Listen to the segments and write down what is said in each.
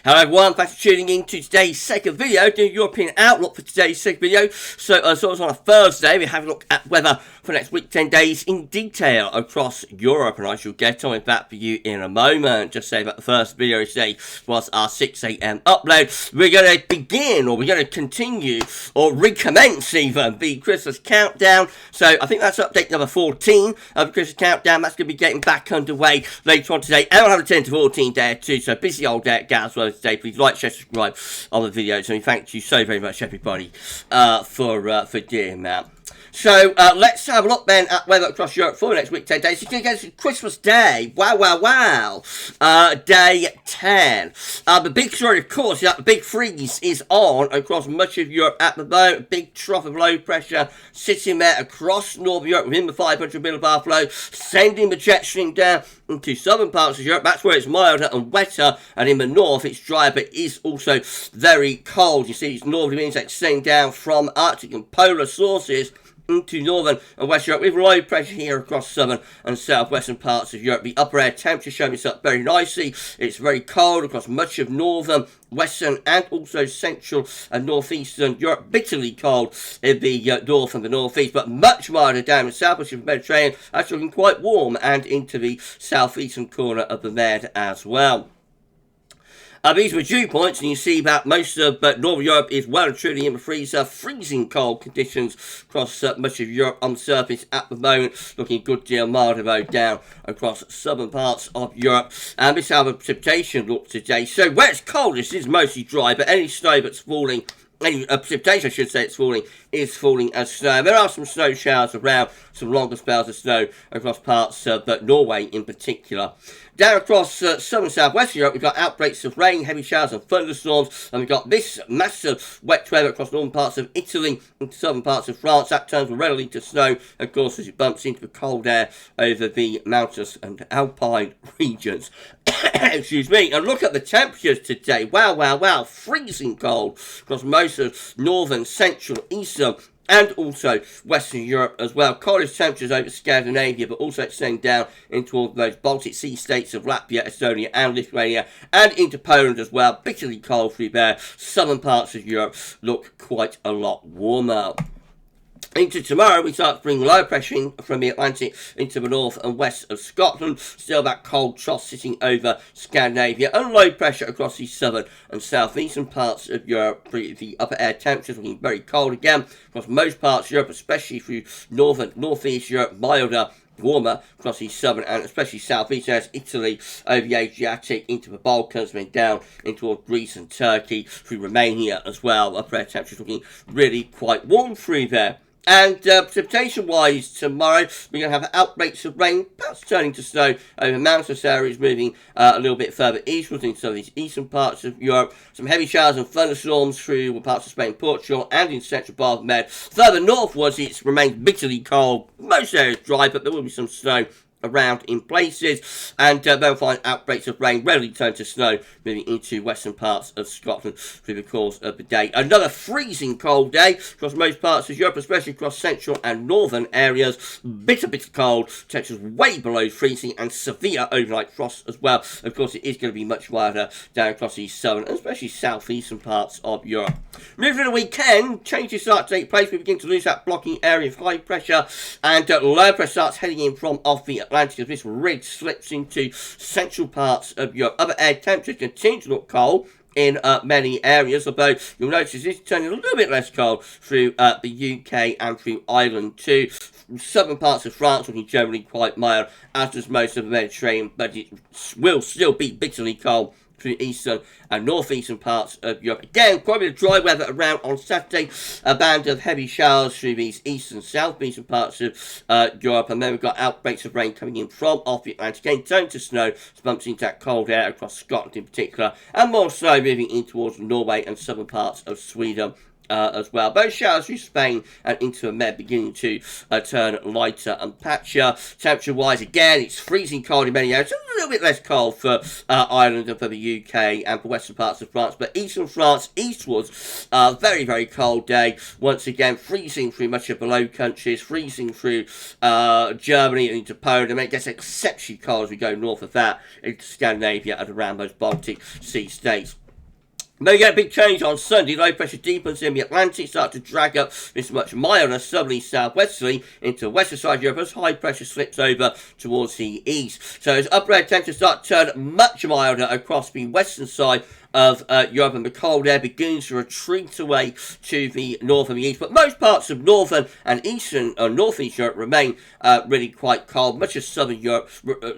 Hello everyone, thanks for tuning in to today's second video, the European outlook for today's second video. So as always on a Thursday, we have a look at weather for the next week, 10 days in detail across Europe, and I shall get on with that for you in a moment. Just say that the first video today was our 6 AM upload. We're going to begin, or we're going to continue, or recommence even, the Christmas countdown. So I think that's update number 14 of the Christmas countdown. That's going to be getting back underway later on today, and I'll have a 10 to 14 day too, so busy old day at GavsWeatherVids today. Please like, share, subscribe on the videos, and thank you so very much everybody for doing that. So let's have a look then at weather across Europe for the next week, 10 days. It's going to go to Christmas Day. Wow. Day 10. The big story, of course, is that the big freeze is on across much of Europe at the moment. A big trough of low pressure sitting there across Northern Europe within the 500 millibar flow, sending the jet stream down into southern parts of Europe. That's where it's milder and wetter, and in the north it's drier, but it is also very cold. You see these northerly winds extending down from Arctic and polar sources into northern and west Europe with low pressure here across southern and southwestern parts of Europe. The upper air temperature showing this up very nicely. It's very cold across much of northern, western and also central and northeastern Europe. Bitterly cold in the north and the northeast, but much milder down in southwest of the Mediterranean. That's looking quite warm, and into the southeastern corner of the Med as well. These were dew points, and you see that most of Northern Europe is well and truly in the freezer. Freezing cold conditions across much of Europe on the surface at the moment. Looking a good deal milder though down across southern parts of Europe. And this is how the precipitation looks today. So where it's coldest is mostly dry, but any snow that's falling, any precipitation I should say it's falling, is falling as snow. There are some snow showers around, some longer spells of snow across parts of Norway in particular. Down across southern southwestern Europe, we've got outbreaks of rain, heavy showers and thunderstorms, and we've got this massive wet weather across northern parts of Italy and southern parts of France. That turns readily to snow, of course, as it bumps into the cold air over the mountainous and alpine regions. Excuse me. And look at the temperatures today. Wow. Freezing cold across most of northern, central, eastern and also Western Europe as well. Coldest temperatures over Scandinavia, but also extending down into all those Baltic Sea states of Latvia, Estonia and Lithuania, and into Poland as well. Bitterly cold through there. Southern parts of Europe look quite a lot warmer. Into tomorrow, we start to bring low pressure in from the Atlantic into the north and west of Scotland. Still that cold trough sitting over Scandinavia, and low pressure across the southern and southeastern parts of Europe. The upper air temperatures looking very cold again across most parts of Europe, especially through northern, northeast Europe, milder, warmer across the southern and especially southeast as Italy, over the Adriatic into the Balkans, then down into Greece and Turkey, through Romania as well. Upper air temperatures looking really quite warm through there. And precipitation-wise, tomorrow we're going to have outbreaks of rain, perhaps turning to snow over mountainous areas, moving a little bit further eastwards into some of these eastern parts of Europe. Some heavy showers and thunderstorms through parts of Spain, Portugal, and in central part of Med. Further northwards, it remains bitterly cold. Most areas dry, but there will be some snow around in places, and they'll find outbreaks of rain readily turn to snow moving into western parts of Scotland through the course of the day. Another freezing cold day across most parts of Europe, especially across central and northern areas. Bitter cold, temperatures way below freezing, and severe overnight frost as well. Of course, it is going to be much wilder down across the southern and especially southeastern parts of Europe. Moving to the weekend, changes start to take place. We begin to lose that blocking area of high pressure, and low pressure starts heading in from off the Atlantic as this ridge slips into central parts of Europe. Upper air temperatures continue to look cold in many areas, although you'll notice it's turning a little bit less cold through the UK and through Ireland too. Southern parts of France looking generally quite mild, as does most of the Mediterranean, but it will still be bitterly cold through eastern and northeastern parts of Europe. Again, quite a bit of dry weather around on Saturday. A band of heavy showers through these eastern, southeastern parts of Europe. And then we've got outbreaks of rain coming in from off the Atlantic. Again, turning to snow, bumps into that cold air across Scotland in particular. And more snow moving in towards Norway and southern parts of Sweden as well. Both showers through Spain and into the Med beginning to turn lighter and patchier. Temperature wise, again, it's freezing cold in many areas. A little bit less cold for Ireland and for the UK and for western parts of France, but eastern France eastwards, very, very cold day. Once again, freezing through much of the Low Countries, freezing through Germany and into Poland, and it gets exceptionally cold as we go north of that into Scandinavia and around those Baltic Sea states. May get a big change on Sunday. Low pressure deepens in the Atlantic, start to drag up this much milder southerly southwesterly into western side of Europe as high pressure slips over towards the east. So as upper air temperatures start to turn much milder across the western side of Europe, and the cold air begins to retreat away to the north and the east. But most parts of northern and eastern northeast Europe remain really quite cold. Much of southern Europe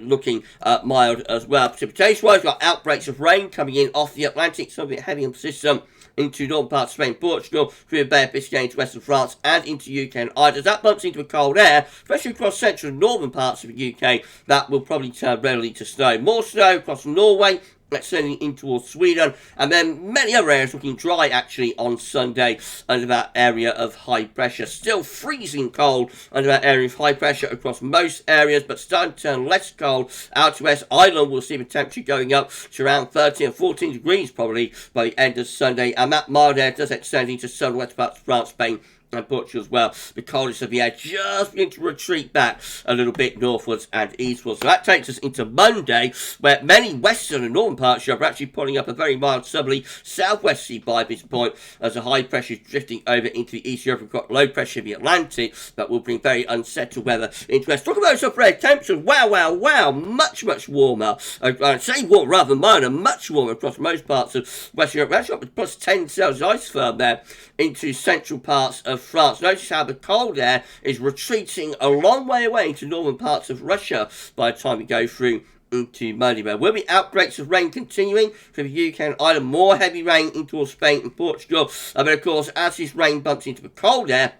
looking mild as well. Precipitation-wise, we've got outbreaks of rain coming in off the Atlantic, some of it heavy and persistent into northern parts of Spain, Portugal, through the Bay of Biscay into western France, and into UK and Ireland. As that bumps into a cold air, especially across central and northern parts of the UK, that will probably turn readily to snow. More snow across Norway, extending in towards Sweden, and then many other areas looking dry actually on Sunday under that area of high pressure. Still freezing cold under that area of high pressure across most areas, but starting to turn less cold out to West Ireland. We'll see the temperature going up to around 13 and 14 degrees probably by the end of Sunday, and that mild air does extend into southern west parts of France, Spain, and Portugal as well. The coldest of the air just begin to retreat back a little bit northwards and eastwards. So that takes us into Monday, where many western and northern parts of Europe are actually pulling up a very mild southerly southwesterly by this point, as the high pressure is drifting over into the east Europe. We've got low pressure in the Atlantic that will bring very unsettled weather into us. Talk about those upper air temperatures. Wow, much warmer. I'd say warm rather than milder, much warmer across most parts of Western Europe. We're actually up to plus 10 Celsius ice firm there into central parts of France. Notice how the cold air is retreating a long way away into northern parts of Russia by the time we go through into Monday. There will be outbreaks of rain continuing from the UK and Ireland, more heavy rain into Spain and Portugal. But of course, as this rain bumps into the cold air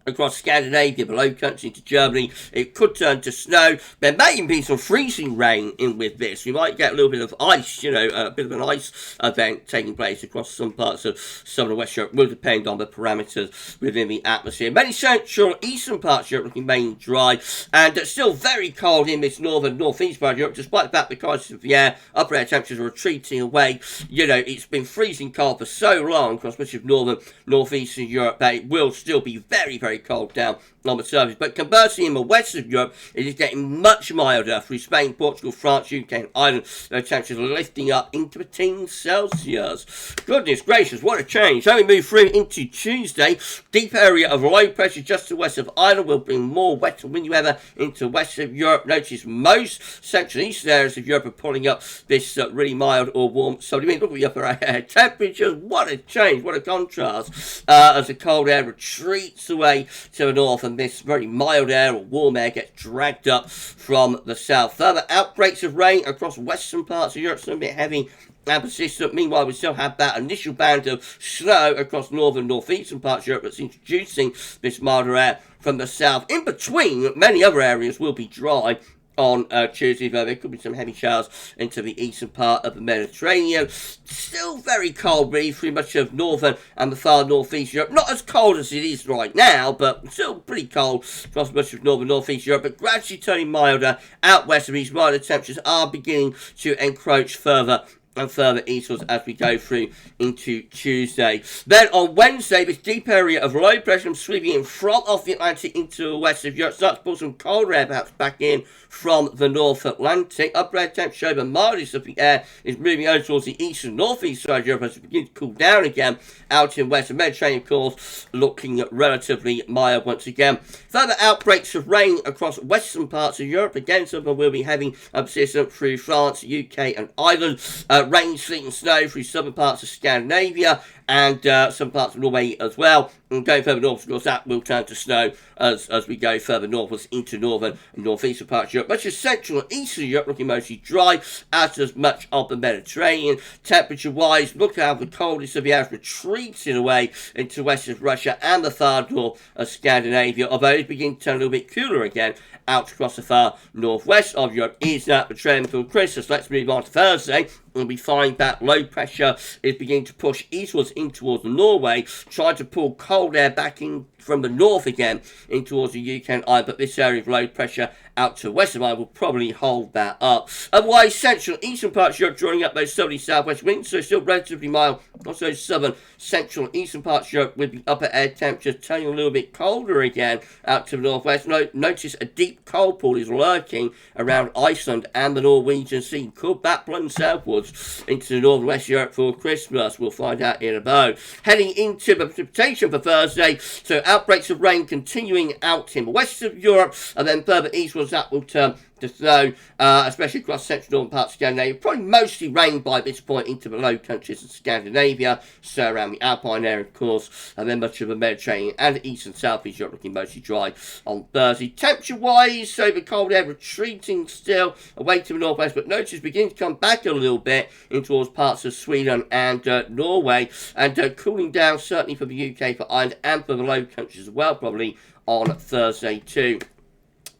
across Scandinavia, the Low Countries into Germany, it could turn to snow. There may even be some freezing rain in with this. We might get a little bit of ice, a bit of an ice event taking place across some parts of southern and west Europe. Will depend on the parameters within the atmosphere. Many central eastern parts of Europe looking mainly dry, and still very cold in this northern northeast part of Europe, despite the fact because of the air, upper air temperatures are retreating away. It's been freezing cold for so long across much of northern northeastern Europe that it will still be very cold down on the surface. But conversely, in the west of Europe, it is getting much milder through Spain, Portugal, France, UK and Ireland. The temperatures are lifting up into the teens Celsius. Goodness gracious, what a change. So we move through into Tuesday. Deep area of low pressure just to the west of Ireland will bring more wet and windy weather into the west of Europe. Notice most central and eastern areas of Europe are pulling up this really mild or warm. So look at the upper air temperatures. What a change, what a contrast as the cold air retreats away to the north, and this very mild air or warm air gets dragged up from the south. Further outbreaks of rain across western parts of Europe, some a bit heavy and persistent. Meanwhile, we still have that initial band of snow across northern northeastern parts of Europe that's introducing this milder air from the south. In between, many other areas will be dry on Tuesday, though there could be some heavy showers into the eastern part of the Mediterranean. Still very cold, really, through much of northern and the far northeast Europe. Not as cold as it is right now, but still pretty cold across much of northern northeast Europe, but gradually turning milder out west of these milder temperatures are beginning to encroach further and further eastwards as we go through into Tuesday. Then on Wednesday, this deep area of low pressure sweeping in from off the Atlantic into the west of Europe starts to pull some cold air perhaps back in from the North Atlantic. Upper air temperature over mildest of the air is moving over towards the east and northeast side of Europe as it begins to cool down again out in west. The Mediterranean, of course, looking relatively mild once again. Further outbreaks of rain across western parts of Europe. Again, some of them will be having persistent through France, UK and Ireland. Rain, sleet and snow through southern parts of Scandinavia and some parts of Norway as well. And going further north, of course, that will turn to snow as we go further northwards into northern and northeastern parts of Europe. Much of central and eastern Europe looking mostly dry, as does much of the Mediterranean. Temperature-wise, look how the coldest of the air retreating away into west of Russia and the far north of Scandinavia, although it's beginning to turn a little bit cooler again out across the far northwest of Europe. Is that the trend for Christmas? Let's move on to Thursday, and we find that low pressure is beginning to push eastwards in towards Norway, trying to pull cold air back in from the north again in towards the UK and Ireland, but this area of low pressure out to west of mine will probably hold that up. Otherwise, central eastern parts of Europe drawing up those southerly southwest winds, so still relatively mild. Also, southern, central, eastern parts of Europe with the upper air temperatures turning a little bit colder again out to the northwest. Notice a deep cold pool is lurking around Iceland and the Norwegian Sea. Could that plunge southwards into the northwest Europe for Christmas? We'll find out in a moment. Heading into the precipitation for Thursday, so outbreaks of rain continuing out in the west of Europe, and then further eastwards that will turn to snow, especially across central northern parts of Scandinavia. Probably mostly rain by this point into the Low Countries of Scandinavia, so around the Alpine area, of course, and then much of the Mediterranean and east and southeast Europe looking mostly dry on Thursday. Temperature-wise, so the cold air retreating still away to the northwest, but notice beginning to come back a little bit in towards parts of Sweden and Norway, and cooling down certainly for the UK, for Ireland, and for the Low Countries as well, probably on Thursday too.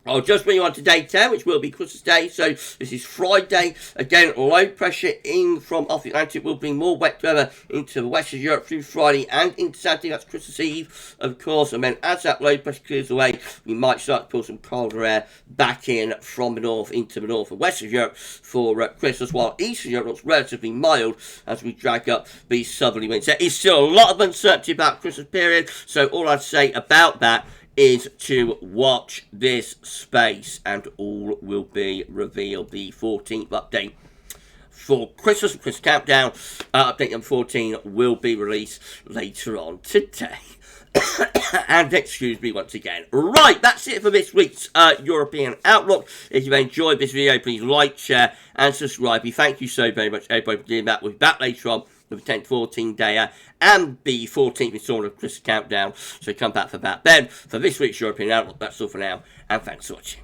I'll just bring you on to day 10, which will be Christmas Day. So this is Friday. Again, low pressure in from off the Atlantic will bring more wet weather into the west of Europe through Friday and into Saturday. That's Christmas Eve, of course. And then as that low pressure clears away, we might start to pull some colder air back in from the north into the north and west of Europe for Christmas, while eastern Europe looks relatively mild as we drag up these southerly winds. There is still a lot of uncertainty about Christmas period, so all I'd say about that is to watch this space and all will be revealed. The 14th update for Christmas and Christmas Countdown, update number 14, will be released later on today. And excuse me once again. Right, that's it for this week's European Outlook. If you enjoyed this video, please like, share and subscribe. We thank you so very much, everybody, for doing that. We'll be back later on with the 10th, 14th day and the 14th installment of Christmas Countdown. So come back for that. Then, for this week's European Outlook, that's all for now, and thanks for watching.